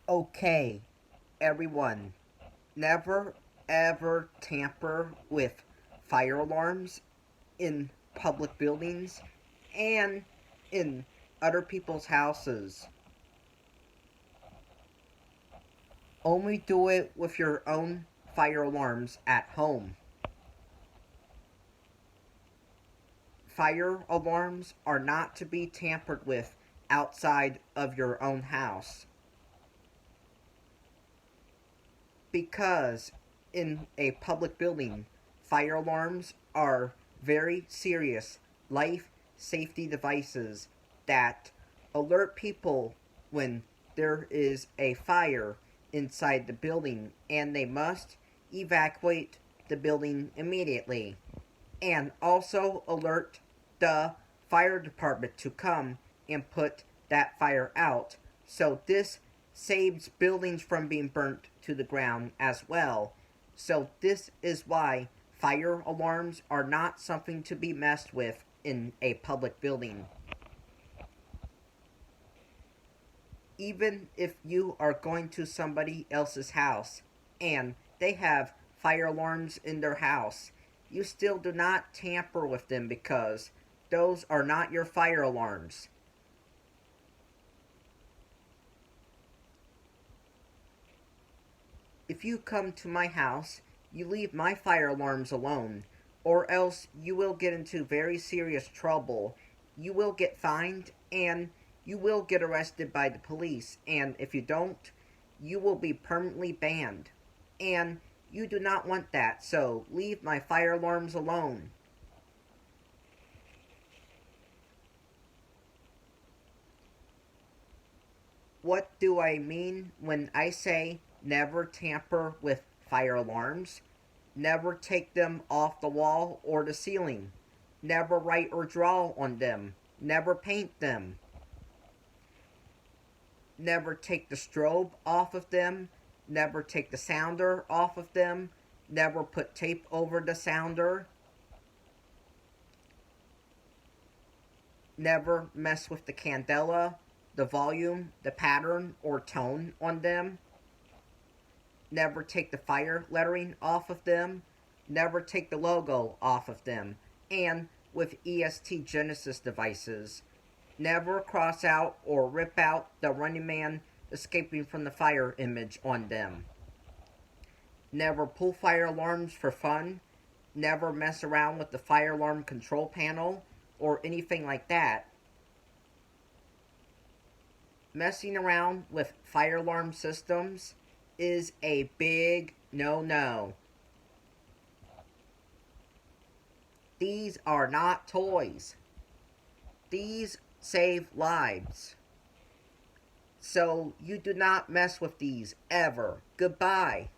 Okay, everyone, never ever tamper with fire alarms in public buildings and in other people's houses. Only do it with your own fire alarms at home. Fire alarms are not to be tampered with outside of your own house. Because in a public building, fire alarms are very serious life safety devices that alert people when there is a fire inside the building and they must evacuate the building immediately. And also alert the fire department to come and put that fire out. So this saves buildings from being burnt to the ground as well. So this is why fire alarms are not something to be messed with in a public building. Even if you are going to somebody else's house and they have fire alarms in their house, you still do not tamper with them because those are not your fire alarms. If you come to my house, you leave my fire alarms alone, or else you will get into very serious trouble. You will get fined and you will get arrested by the police, and if you don't, you will be permanently banned. And you do not want that, so leave my fire alarms alone. What do I mean when I say never tamper with fire alarms? Never take them off the wall or the ceiling. Never write or draw on them. Never paint them. Never take the strobe off of them. Never take the sounder off of them. Never put tape over the sounder. Never mess with the candela, the volume, the pattern, or tone on them. Never take the fire lettering off of them. Never take the logo off of them. And with EST Genesis devices, never cross out or rip out the Running Man escaping from the fire image on them. Never pull fire alarms for fun. Never mess around with the fire alarm control panel or anything like that. Messing around with fire alarm systems is a big no-no. These are not toys. These save lives. So you do not mess with these ever. Goodbye.